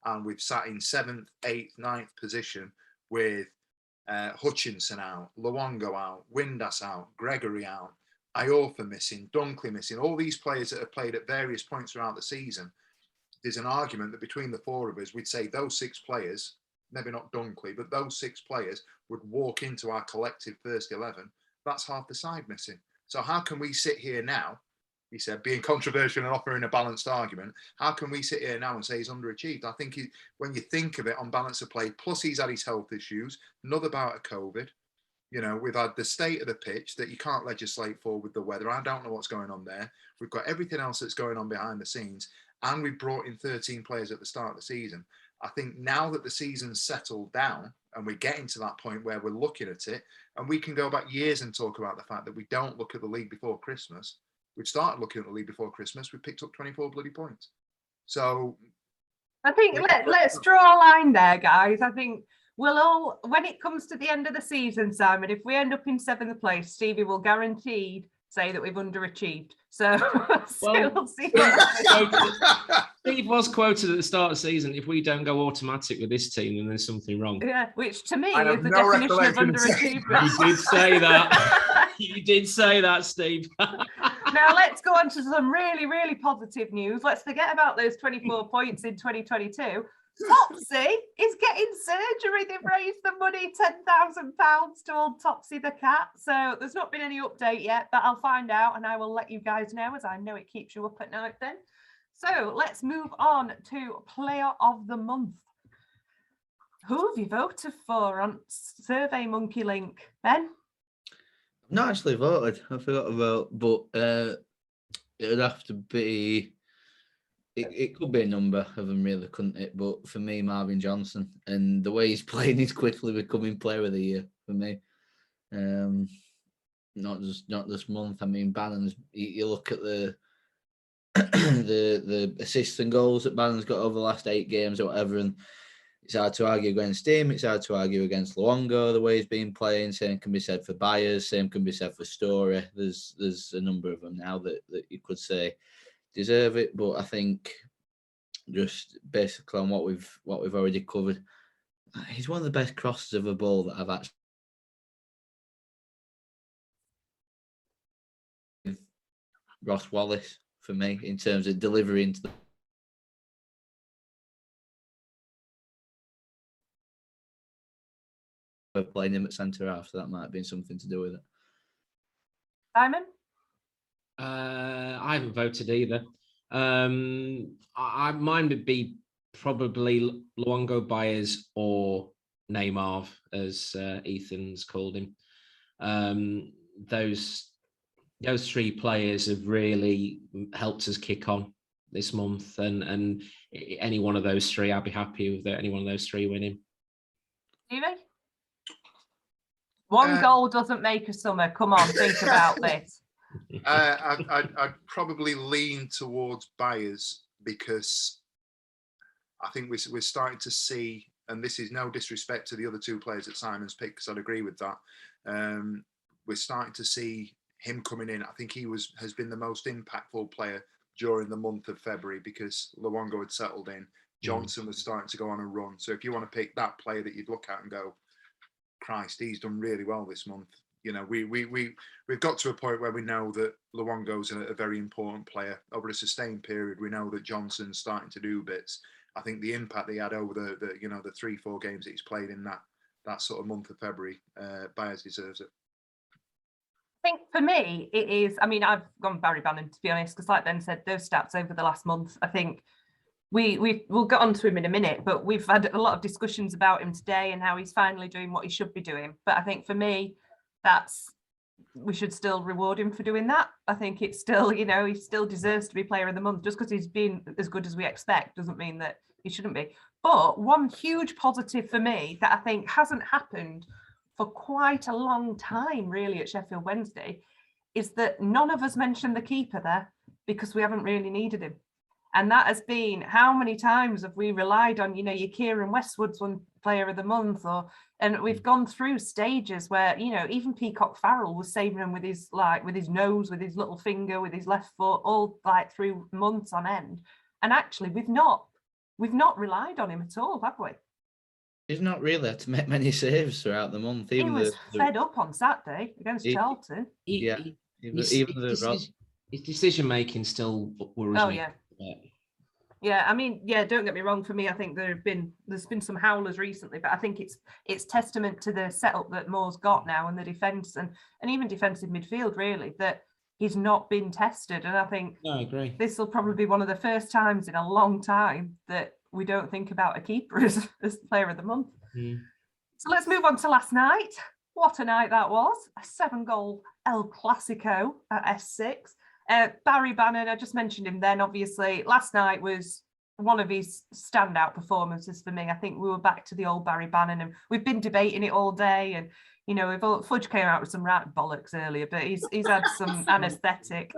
And we've sat in 7th, 8th, 9th position with Hutchinson out, Luongo out, Windass out, Gregory out, Iorfa missing, Dunkley missing, all these players that have played at various points throughout the season. There's an argument that between the four of us, we'd say those 6 players, maybe not Dunkley, but those 6 players would walk into our collective first 11. That's half the side missing. So how can we sit here now, he said, being controversial and offering a balanced argument, how can we sit here now and say he's underachieved? I think when you think of it on balance of play, plus he's had his health issues, another bout of COVID, we've had the state of the pitch that you can't legislate for with the weather. I don't know what's going on there. We've got everything else that's going on behind the scenes. And we've brought in 13 players at the start of the season. I think now that the season's settled down and we're getting to that point where we're looking at it, and we can go back years and talk about the fact that we don't look at the league before Christmas. We've started looking at the league before Christmas. We picked up 24 bloody points. So I think let's draw a line there, guys. I think we'll all, when it comes to the end of the season, Simon, if we end up in 7th place, Stevie will guaranteed say that we've underachieved. So we'll see. Steve was quoted at the start of the season, if we don't go automatic with this team, then there's something wrong. Yeah, which to me is the definition of underachievement. You did say that. You did say that, Steve. Now let's go on to some really, really positive news. Let's forget about those 24 points in 2022. Topsey is getting surgery. They've raised the money, £10,000 to old Topsey the cat. So there's not been any update yet, but I'll find out and I will let you guys know, as I know it keeps you up at night then. So let's move on to Player of the Month. Who have you voted for on Survey Monkey Link? Ben? Not actually voted. I forgot to vote, but it would have to be. It could be a number of them, really, couldn't it? But for me, Marvin Johnson, and the way he's playing, he's quickly becoming Player of the Year for me. Not this month. I mean, Bannan's. You look at the the assists and goals that Bannan's got over the last 8 games or whatever, and it's hard to argue against him. It's hard to argue against Luongo, the way he's been playing. Same can be said for Byers. Same can be said for Story. There's a number of them now that you could say deserve it, but I think just basically on what we've already covered, he's one of the best crosses of a ball that I've actually. Ross Wallace for me in terms of delivery into the playing him at centre half, so that might have been something to do with it. Simon? I haven't voted either. Mine would be probably Luongo, Byers, or Neymar, as Ethan's called him. Those 3 players have really helped us kick on this month, and any one of those 3, I'd be happy with any one of those 3 winning. Stevie? One goal doesn't make a summer. Come on, think about this. I'd probably lean towards Byers because I think we're starting to see, and this is no disrespect to the other 2 players that Simon's picked, because I'd agree with that. We're starting to see him coming in. I think he has been the most impactful player during the month of February because Luongo had settled in. Johnson was starting to go on a run. So if you want to pick that player that you'd look at and go, Christ, he's done really well this month. We've got to a point where we know that Luongo's a very important player. Over a sustained period, we know that Johnson's starting to do bits. I think the impact that he had over the 3-4 games that he's played in that sort of month of February, Byers deserves it. I think for me, it is, I mean, I've gone Barry Bannan, to be honest, because like Ben said, those stats over the last month, I think we'll get on to him in a minute, but we've had a lot of discussions about him today and how he's finally doing what he should be doing. But I think for me, that's we should still reward him for doing that. I think it's still, he still deserves to be player of the month. Just because he's been as good as we expect doesn't mean that he shouldn't be. But one huge positive for me that I think hasn't happened for quite a long time, really, at Sheffield Wednesday, is that none of us mentioned the keeper there because we haven't really needed him. And that has been, how many times have we relied on, your Kieran Westwood's one player of the month, and we've gone through stages where, even Peacock Farrell was saving him with his nose, with his little finger, with his left foot, all like through months on end. And actually we've not relied on him at all, have we? He's not really had to make many saves throughout the month. He was fed up on Saturday against Charlton. His decision making still worries me. Yeah, I mean, don't get me wrong. For me, I think there's been some howlers recently, but I think it's testament to the setup that Moore's got now, and the defence and even defensive midfield, really, that he's not been tested. And I think I agree. This will probably be one of the first times in a long time that we don't think about a keeper as player of the month. So let's move on to last night. What a night that was! A 7-goal El Clasico at S6. Barry Bannan, I just mentioned him then, obviously. Last night was one of his standout performances for me. I think we were back to the old Barry Bannan, and we've been debating it all day. And, Fudge came out with some right bollocks earlier, but he's had some anaesthetic.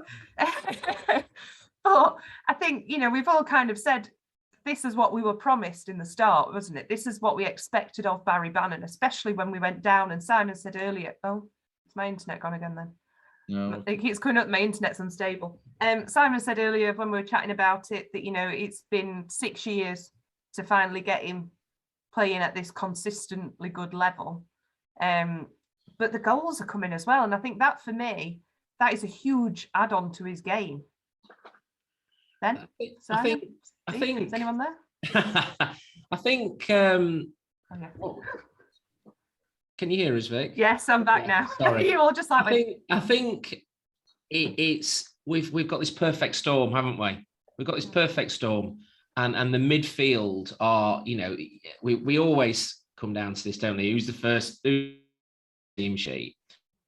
But I think, we've all kind of said, this is what we were promised in the start, wasn't it? This is what we expected of Barry Bannan, especially when we went down. And Simon said earlier, is my internet gone again then? No. It keeps coming up, my internet's unstable. Simon said earlier when we were chatting about it that, it's been 6 years to finally get him playing at this consistently good level. But the goals are coming as well. And I think that, for me, that is a huge add-on to his game. Ben? Simon? I think is anyone there? I think Can you hear us, Vic? Yes, I'm back now. Sorry. You all just like I think it's we've got this perfect storm, haven't we? We've got this perfect storm, and the midfield are, we always come down to this, don't we? Who's the first team sheet?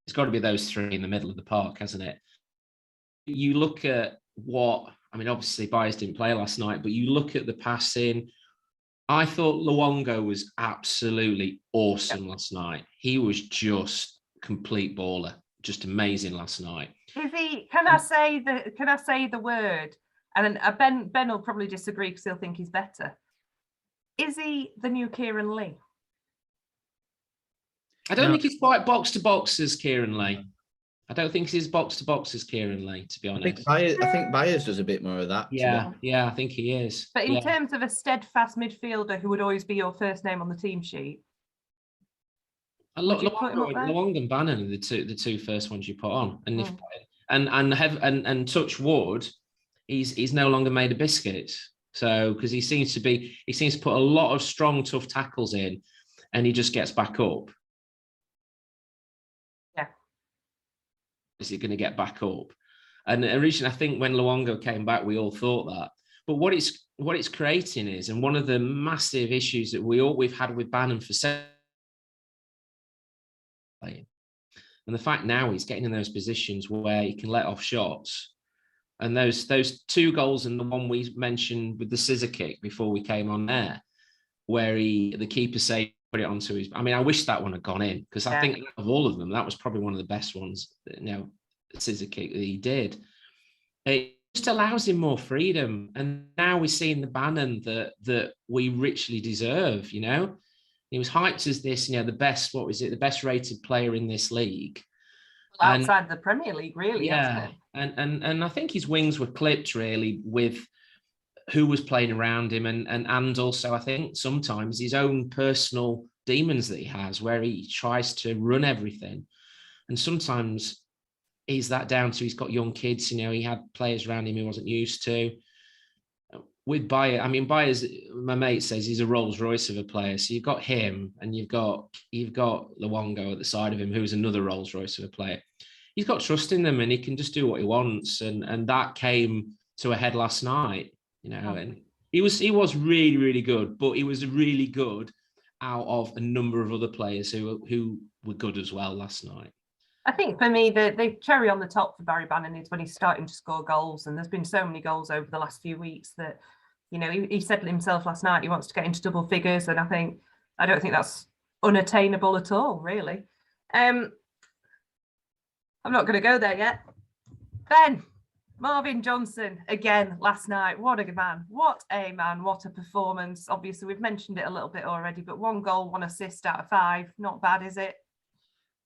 It's got to be those three in the middle of the park, hasn't it? You look at obviously Byers didn't play last night, but you look at the passing. I thought Luongo was absolutely awesome last night. He was just complete baller, just amazing last night. Is he? Can I say the word? And Ben will probably disagree because he'll think he's better. Is he the new Kieran Lee? I don't think he's quite box to box as Kieran Lee. I don't think he's box to box as Kieran Lee, to be honest. I think Byers does a bit more of that. Yeah, I think he is. But in terms of a steadfast midfielder who would always be your first name on the team sheet, Luongo and Bannan are the two first ones you put on, and touch wood, he's no longer made of biscuits. So because he seems to put a lot of strong, tough tackles in, and he just gets back up. Is he going to get back up? And originally, I think when Luongo came back, we all thought that. But what it's creating is, and one of the massive issues that we've had with Bannan for playing, and the fact now he's getting in those positions where he can let off shots, and those 2 goals and the one we mentioned with the scissor kick before we came on there, where the keeper saved. Put it onto his. I wish that one had gone in, because I think of all of them, that was probably one of the best ones. Scissor kick that he did. It just allows him more freedom, and now we're seeing the Bannan that we richly deserve. He was hyped as this, the best. What was it? The best rated player in this league, outside the Premier League, really. Yeah, and I think his wings were clipped really with who was playing around him, and also I think sometimes his own personal demons that he has, where he tries to run everything, and sometimes is that down to he's got young kids. He had players around him he wasn't used to. With Byers, my mate says he's a Rolls Royce of a player. So you've got him, and you've got Luongo at the side of him, who's another Rolls Royce of a player. He's got trust in them, and he can just do what he wants, and that came to a head last night. And he was really, really good, but he was really good out of a number of other players who were good as well last night. I think for me, the cherry on the top for Barry Bannan is when he's starting to score goals. And there's been so many goals over the last few weeks that, you know, he said himself last night he wants to get into double figures. And I don't think that's unattainable at all, really. I'm not going to go there yet. Ben, Marvin Johnson, again, last night. What a man. What a man. What a performance. Obviously, we've mentioned it a little bit already, but 1 goal, 1 assist out of 5. Not bad, is it?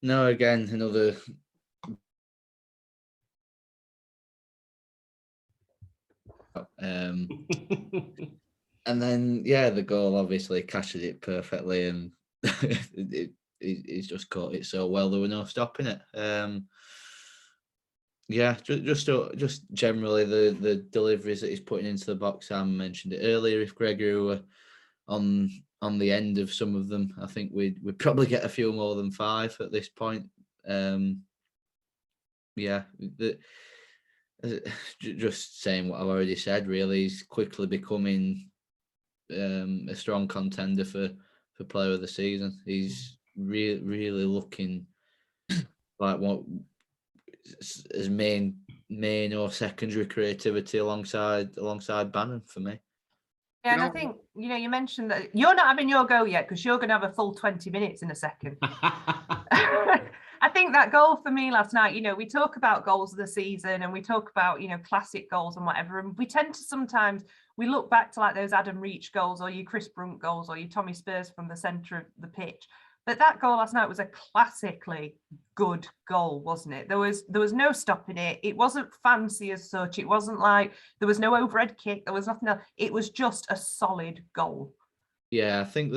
No, again, another. And then, yeah, the goal obviously cashes it perfectly, and he's just caught it so well. There were no stopping it. Yeah, just generally the deliveries that he's putting into the box. Sam mentioned it earlier. If Gregory were on the end of some of them, I think we'd probably get a few more than 5 at this point. Yeah, just saying what I've already said. Really, he's quickly becoming a strong contender for player of the season. He's really looking like what as main or secondary creativity alongside Bannan for me. Yeah, and I think, you know, you mentioned that you're not having your go yet because you're going to have a full 20 minutes in a second. I think that goal for me last night, you know, we talk about goals of the season and we talk about, you know, classic goals and whatever. And we tend to sometimes, we look back to like those Adam Reach goals or your Chris Brunt goals or your Tommy Spurs from the centre of the pitch. But that goal last night was a classically good goal, wasn't it? There was no stopping it. It wasn't fancy as such. It wasn't like there was no overhead kick. There was nothing else. It was just a solid goal. Yeah, I think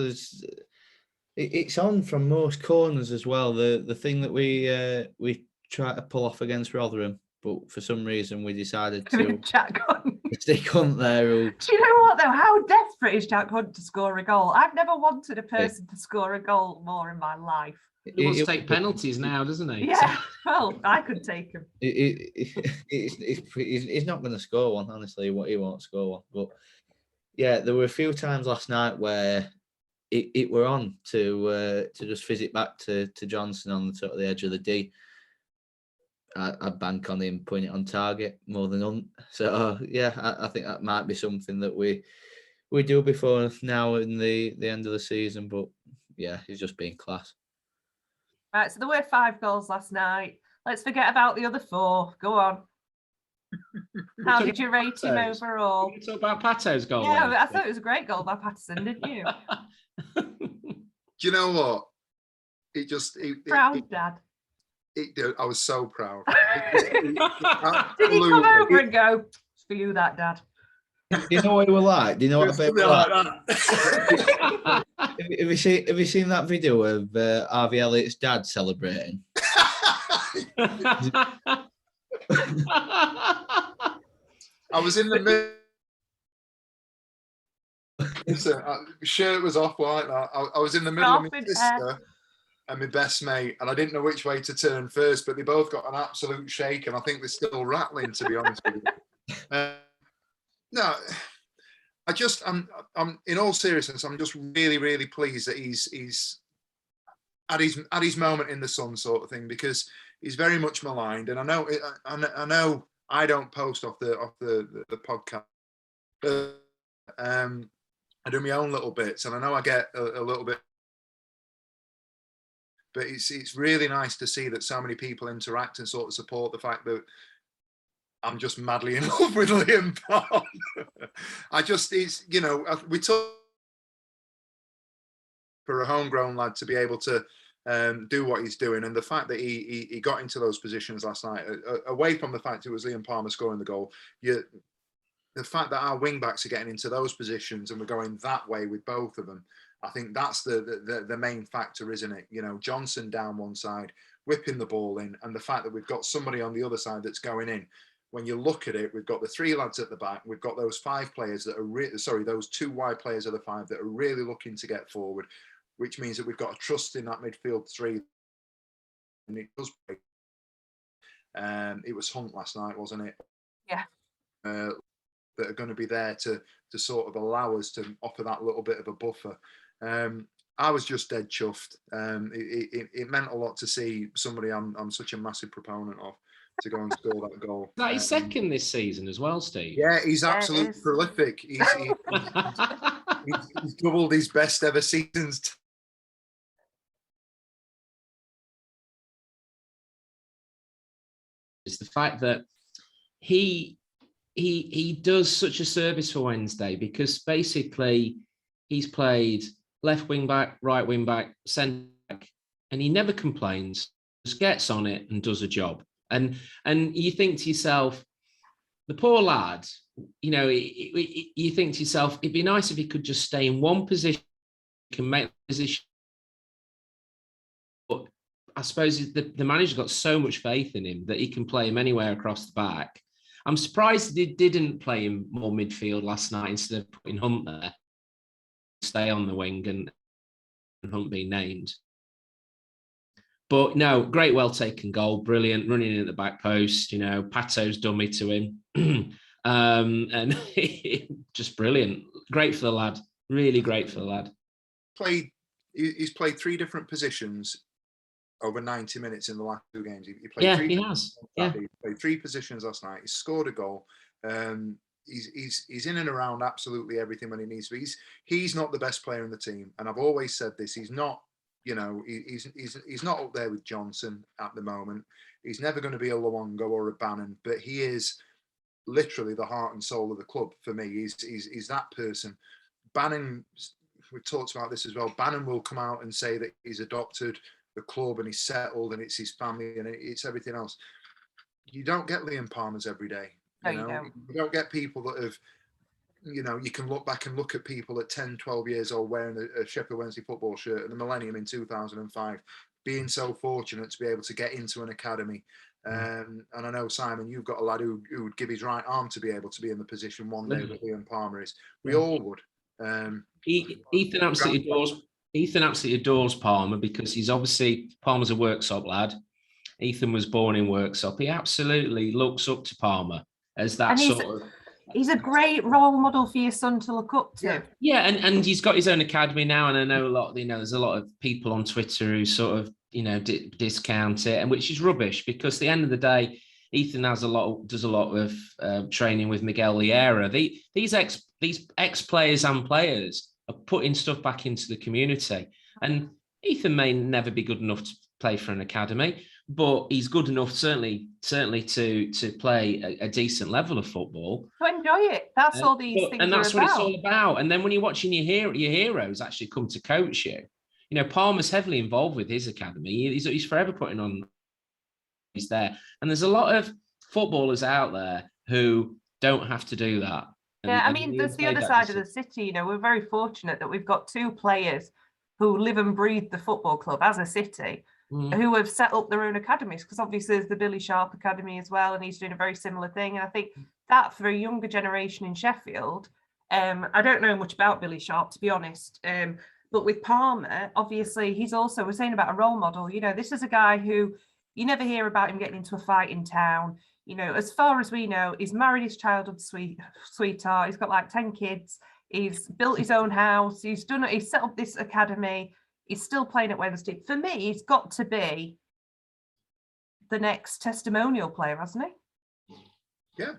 it's on from most corners as well. The thing that we try to pull off against Rotherham, but for some reason we decided to Jack Hunt. stick Hunt there. Do you know what though? How desperate is Jack Hunt to score a goal? I've never wanted a person to score a goal more in my life. He wants to take penalties now, doesn't he? Yeah, well, I could take him. He's not going to score one, honestly. He won't score one. But yeah, there were a few times last night where it were on to just fizz it back to Johnson on the sort of the edge of the D. I'd bank on him putting it on target more than Hunt. So yeah, I think that might be something that we do before now in the end of the season. But yeah, he's just being class. Right, so there were 5 goals last night. Let's forget about the other 4. Go on. How did you rate him overall? You talk about Pato's goal. Yeah, I thought it was a great goal by Patterson, didn't you? Do you know what? Proud dad. I was so proud. Did he come over and go, "It's for you, that dad"? Do you know what he was like? Do you know what I like? Have you seen that video of Harvey Elliott's dad celebrating? I was in the middle. Shirt was off like that. I was in the middle of my sister and my best mate, and I didn't know which way to turn first, but they both got an absolute shake, and I think they're still rattling, to be honest with you. No, I'm in all seriousness, I'm just really, really pleased that he's at his moment in the sun, sort of thing, because he's very much maligned, and I know I don't post off the podcast, but I do my own little bits, and I know I get a little bit, but it's really nice to see that so many people interact and sort of support the fact that I'm just madly in love with Liam Palm. It's, you know, we talk for a homegrown lad to be able to do what he's doing, and the fact that he got into those positions last night, away from the fact it was Liam Palmer scoring the goal, the fact that our wing backs are getting into those positions and we're going that way with both of them, I think that's the main factor, isn't it? You know, Johnson down one side, whipping the ball in, and the fact that we've got somebody on the other side that's going in. When you look at it, we've got the 3 lads at the back. We've got those 5 players that are those 2 wide players of the 5 that are really looking to get forward, which means that we've got a trust in that midfield 3. And it does break. It was Hunt last night, wasn't it? Yeah. That are going to be there to sort of allow us to offer that little bit of a buffer. I was just dead chuffed. It meant a lot to see somebody I'm such a massive proponent of to go and score that goal. Is that his second this season as well, Steve? Yeah, he's absolutely prolific. He's doubled his best ever seasons. It's the fact that he does such a service for Wednesday, because basically he's played left wing back, right wing back, centre back, and he never complains, just gets on it and does a job. And you think to yourself, the poor lad, you know, you think to yourself, it'd be nice if he could just stay in one position, can make the position. But I suppose the manager's got so much faith in him that he can play him anywhere across the back. I'm surprised they didn't play him more midfield last night instead of putting Hunt there, stay on the wing and Hunt being named. But no, great, well taken goal, brilliant, running in at the back post. You know, Pato's dummy to him, and just brilliant. Great for the lad, really great for the lad. He's played 3 different positions over 90 minutes in the last 2 games. He played he has. Yeah, he played 3 positions last night. He scored a goal. He's in and around absolutely everything when he needs to be. He's not the best player in the team, and I've always said this. He's not. You know, he's not up there with Johnson at the moment. He's never going to be a Luongo or a Bannan, but he is literally the heart and soul of the club for me. He's that person. Bannan, we've talked about this as well. Bannan will come out and say that he's adopted the club and he's settled and it's his family and it's everything else. You don't get Liam Palmers every day. You don't get people that have, you know, you can look back and look at people at 10, 12 years old wearing a Sheffield Wednesday football shirt at the Millennium in 2005, being so fortunate to be able to get into an academy. And I know, Simon, you've got a lad who would give his right arm to be able to be in the position one day that Liam Palmer is. We all would. Ethan absolutely adores Palmer, because he's obviously, Palmer's a Worksop lad. Ethan was born in Worksop. He absolutely looks up to Palmer as that sort of... He's a great role model for your son to look up to. Yeah, and he's got his own academy now, and I know there's a lot of people on Twitter who sort of, you know, discount it, and which is rubbish, because at the end of the day, Ethan does a lot of training with Miguel Liera. These ex players and players are putting stuff back into the community, and Ethan may never be good enough to play for an academy, but he's good enough certainly to play a decent level of football. To enjoy it. That's all these things and that's are what about. it's all about. And then when you're watching your heroes actually come to coach you, you know, Palmer's heavily involved with his academy. He's forever putting on. He's there, and there's a lot of footballers out there who don't have to do that. I mean, there's the other side of the city. You know, we're very fortunate that we've got 2 players who live and breathe the football club as a city, who have set up their own academies, because obviously there's the Billy Sharp Academy as well, and he's doing a very similar thing. And I think that for a younger generation in Sheffield, I don't know much about Billy Sharp, to be honest, but with Palmer, obviously he's also, we're saying about a role model. You know, this is a guy who you never hear about him getting into a fight in town. You know, as far as we know, he's married his childhood sweetheart. He's got like 10 kids. He's built his own house. He's set up this academy. He's still playing at Wednesday. For me, he's got to be the next testimonial player, hasn't he? Yeah.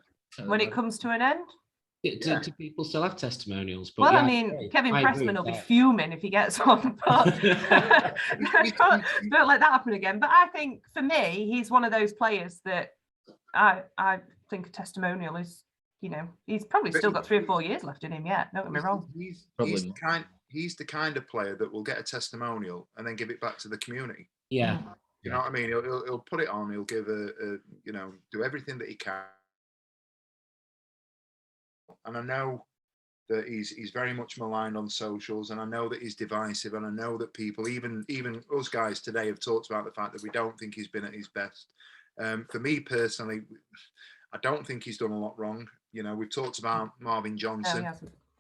When it comes to an end. Do people still have testimonials? But well, yeah, I mean, Kevin Pressman will be fuming if he gets one, but don't let that happen again. But I think for me, he's one of those players that I think a testimonial is, you know, he's probably still got 3 or 4 years left in him yet. Don't get me wrong. He's the kind of player that will get a testimonial and then give it back to the community. Yeah. You know what I mean? He'll put it on. He'll give you know, do everything that he can. And I know that he's very much maligned on socials, and I know that he's divisive, and I know that people, even us guys today, have talked about the fact that we don't think he's been at his best. For me personally, I don't think he's done a lot wrong. You know, we've talked about Marvin Johnson. No,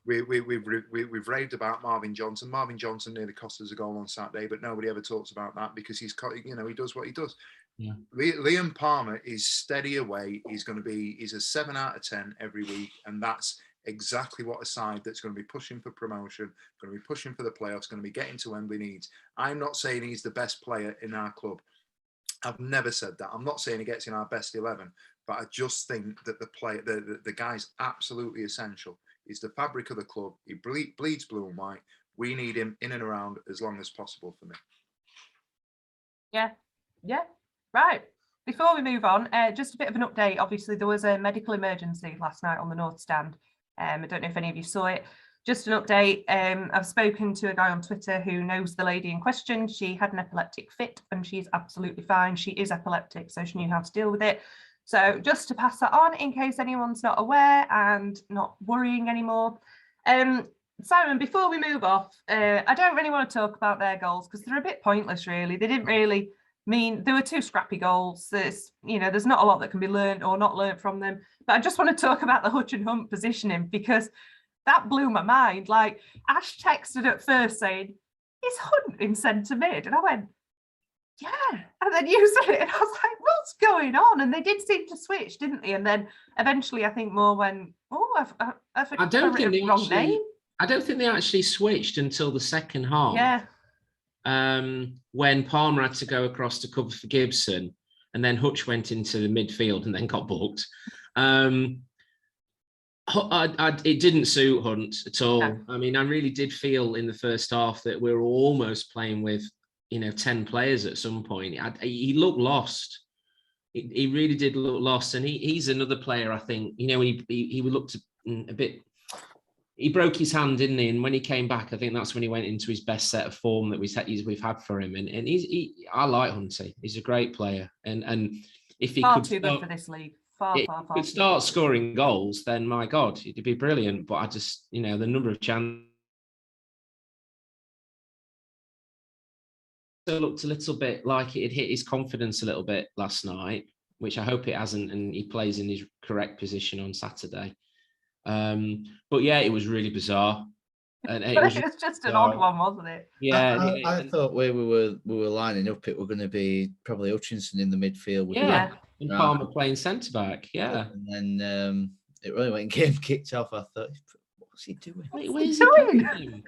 we've raved about Marvin Johnson. Marvin Johnson nearly cost us a goal on Saturday, but nobody ever talks about that because he's, you know, he does what he does. Yeah. Liam Palmer is steady away. He's a 7 out of 10 every week, and that's exactly what a side that's going to be pushing for promotion, going to be pushing for the playoffs, going to be getting to Wembley needs. I'm not saying he's the best player in our club. I've never said that. I'm not saying he gets in our best 11, but I just think that the guy's absolutely essential. He's the fabric of the club. He bleeds blue and white. We need him in and around as long as possible for me. Yeah. Right. Before we move on, just a bit of an update. Obviously, there was a medical emergency last night on the North Stand. I don't know if any of you saw it. Just an update. I've spoken to a guy on Twitter who knows the lady in question. She had an epileptic fit and she's absolutely fine. She is epileptic, so she knew how to deal with it. So just to pass that on in case anyone's not aware and not worrying anymore. Simon, before we move off, I don't really want to talk about their goals because they're a bit pointless, really. They didn't really there were two scrappy goals. There's not a lot that can be learned or not learned from them. But I just want to talk about the Hutch and Hunt positioning because that blew my mind. Like, Ash texted at first saying, "Is Hunt in centre mid?" And I went, "Yeah." And then you said it, and I was like, "What's going on?" And they did seem to switch, didn't they? And then eventually, I think Moore went, "Oh, I don't think they wrong name." I don't think they actually switched until the second half. Yeah. When Palmer had to go across to cover for Gibson, and then Hutch went into the midfield and then got booked. It didn't suit Hunt at all. No. I mean, I really did feel in the first half that we were almost playing with, 10 players at some point. He looked lost. He really did look lost. And he's another player, I think, when he looked a bit, he broke his hand, didn't he? And when he came back, I think that's when he went into his best set of form that we've had for him. And I like Hunty. He's a great player. And if he far could too good for this league. Far could start scoring goals, then my God, it'd be brilliant. But I just, the number of chances. It looked a little bit like it had hit his confidence a little bit last night, which I hope it hasn't, and he plays in his correct position on Saturday. But yeah, it was really bizarre. And it was just an odd one, wasn't it? Yeah. I thought where we were lining up, it were going to be probably Hutchinson in the midfield with and Palmer playing centre back. Yeah. And then it really went game kicked off. I thought, what's he doing? Where's he going?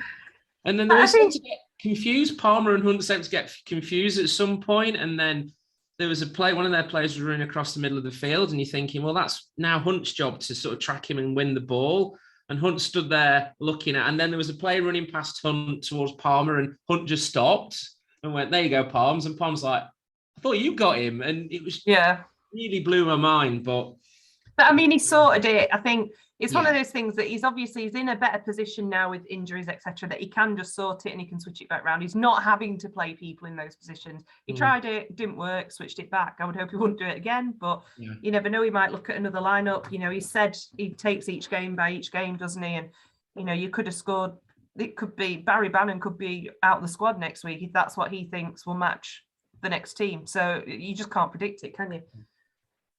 And then they were starting to get confused. Palmer and Hunt started to get confused at some point, and then there was one of their players was running across the middle of the field, and you're thinking, well, that's now Hunt's job to sort of track him and win the ball. And Hunt stood there looking at, and then there was a player running past Hunt towards Palmer, and Hunt just stopped and went, "There you go, Palms." And Palms like, "I thought you got him," and it was really blew my mind. But I mean, he sorted it. I think it's one of those things that he's in a better position now with injuries, etc., that he can just sort it and he can switch it back around. He's not having to play people in those positions. He tried it, didn't work, switched it back. I would hope he wouldn't do it again, but you never know. He might look at another lineup. He said he takes each game by each game, doesn't he? And, you could have scored. It could be Barry Bannan could be out of the squad next week if that's what he thinks will match the next team. So you just can't predict it, can you?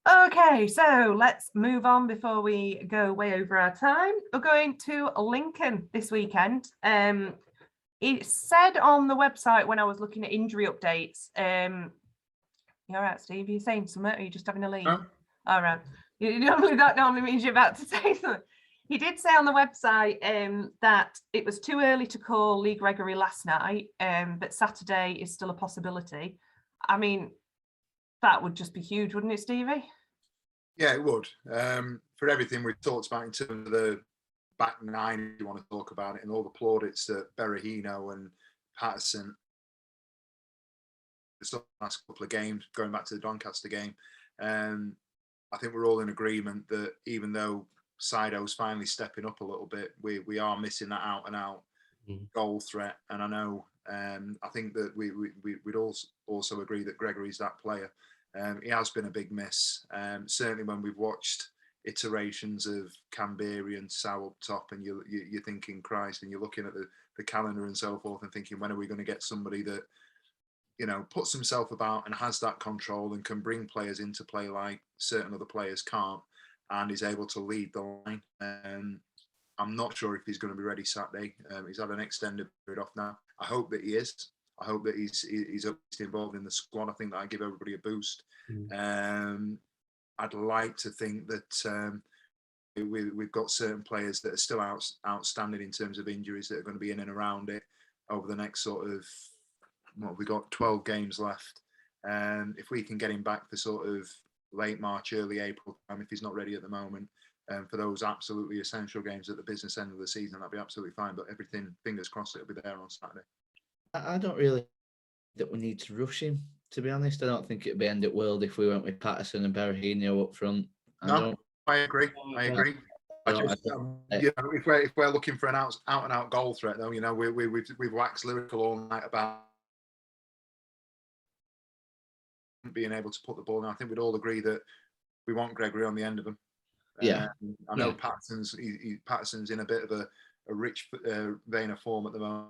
Okay, so let's move on before we go way over our time. We're going to Lincoln this weekend. It said on the website when I was looking at injury updates. You all right, Steve? Are you saying something? Or are you just having a leave? Huh? All right. That normally means you're about to say something. He did say on the website that it was too early to call Lee Gregory last night, but Saturday is still a possibility. I mean, that would just be huge, wouldn't it, Stevie? Yeah, it would. For everything we've talked about in terms of the back nine, if you want to talk about it, and all the plaudits that Berahino and Patterson, the last couple of games, going back to the Doncaster game, I think we're all in agreement that even though Sido's finally stepping up a little bit, we are missing that out and out goal threat. And I know, I think that we'd also agree that Gregory's that player. He has been a big miss. Certainly when we've watched iterations of Canberra and Sow up top, and you're thinking, Christ, and you're looking at the calendar and so forth and thinking, when are we going to get somebody that, puts himself about and has that control and can bring players into play like certain other players can't, and is able to lead the line. I'm not sure if he's going to be ready Saturday. He's had an extended period off now. I hope that he is. I hope that he's involved in the squad. I think that I give everybody a boost. I'd like to think that we've got certain players that are still outstanding in terms of injuries that are going to be in and around it over the next sort of, we've got 12 games left. If we can get him back for sort of late March, early April, if he's not ready at the moment, for those absolutely essential games at the business end of the season, that'd be absolutely fine. But everything, fingers crossed, it'll be there on Saturday. I don't really think that we need to rush him, to be honest. I don't think it'd be end of world if we went with Patterson and Berahino up front. I agree. I just, if we're looking for an out and out goal threat, though, we've waxed lyrical all night about being able to put the ball in. I think we'd all agree that we want Gregory on the end of them. Yeah, I know Patterson's in a bit of a rich vein of form at the moment.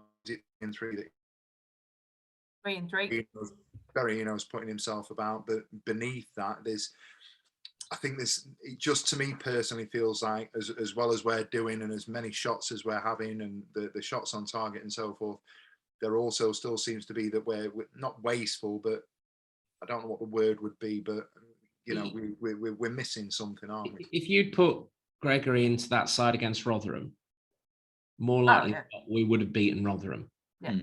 In 3 and 3. Berahino's putting himself about, but beneath that, I think it just, to me personally, feels like as well as we're doing and as many shots as we're having and the shots on target and so forth, there also still seems to be that we're not wasteful, but I don't know what the word would be, but we're missing something, aren't we? If you'd put Gregory into that side against Rotherham, more likely we would have beaten Rotherham. Yeah.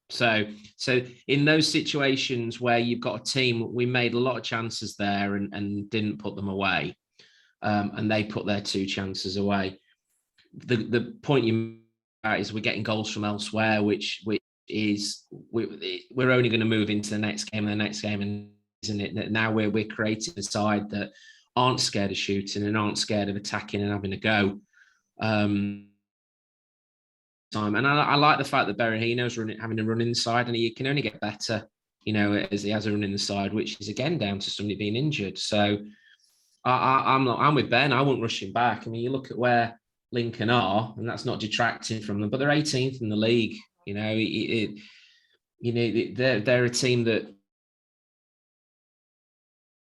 So in those situations where you've got a team, we made a lot of chances there and didn't put them away, and they put their 2 chances away. The point you make is we're getting goals from elsewhere, which is we're only going to move into the next game and the next game, and isn't it? Now we're creating a side that aren't scared of shooting and aren't scared of attacking and having a go. And I like the fact that Berahino's having a run inside, and he can only get better, as he has a run in the side, which is again down to somebody being injured. So I'm with Ben. I wouldn't rush him back. I mean, you look at where Lincoln are, and that's not detracting from them, but they're 18th in the league. They're a team that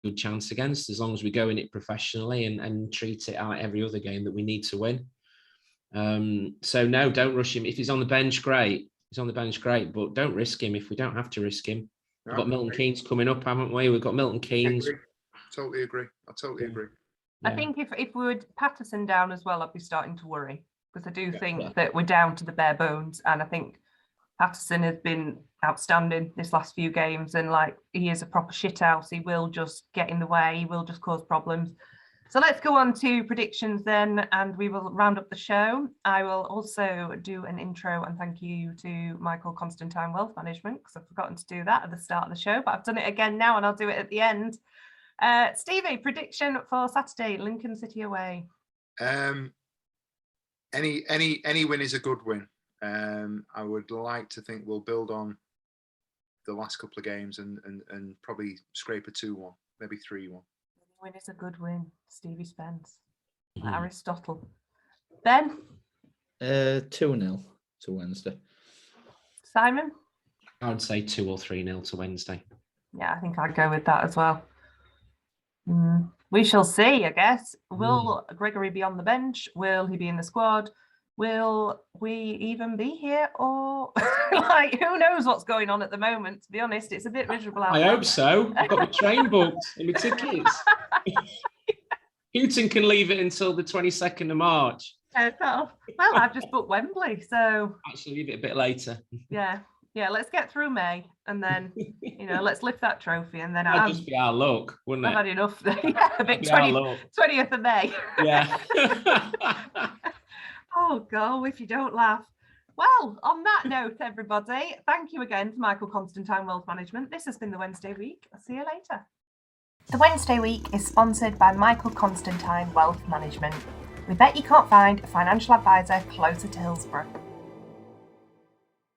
good chance against, as long as we go in it professionally and treat it like every other game that we need to win. So no, don't rush him. If he's on the bench, great. He's on the bench, great, but don't risk him if we don't have to risk him. We've got Milton Keynes coming up, haven't we? We've got Milton Keynes. Totally agree. I totally agree. I think if we would Patterson down as well, I'd be starting to worry, because I do think that we're down to the bare bones, and I think Patterson has been outstanding this last few games, and he is a proper shithouse. He will just get in the way. He will just cause problems. So let's go on to predictions then, and we will round up the show. I will also do an intro and thank you to Michael Constantine Wealth Management, because I've forgotten to do that at the start of the show, but I've done it again now and I'll do it at the end. Stevie, prediction for Saturday, Lincoln City away. Any win is a good win. I would like to think we'll build on the last couple of games and probably scrape a 2-1, maybe 3-1. Win is a good win. Stevie Spence, Aristotle. Ben? 2-0 to Wednesday. Simon? I would say 2 or 3-0 to Wednesday. Yeah, I think I'd go with that as well. We shall see, I guess. Will Gregory be on the bench? Will he be in the squad? Will we even be here? Or who knows what's going on at the moment? To be honest, it's a bit miserable out I there. hope so. I've got my train booked and my tickets. Houghton can leave it until the 22nd of March. Well, I've just booked Wembley, so actually leave it a bit later. Yeah. Let's get through May, and then let's lift that trophy, and then that'd just be our luck, wouldn't it? I've had enough. I think 20th of May. Yeah. Oh, God, if you don't laugh. Well, on that note, everybody, thank you again to Michael Constantine Wealth Management. This has been the Wednesday Week. I'll see you later. The Wednesday Week is sponsored by Michael Constantine Wealth Management. We bet you can't find a financial advisor closer to Hillsborough.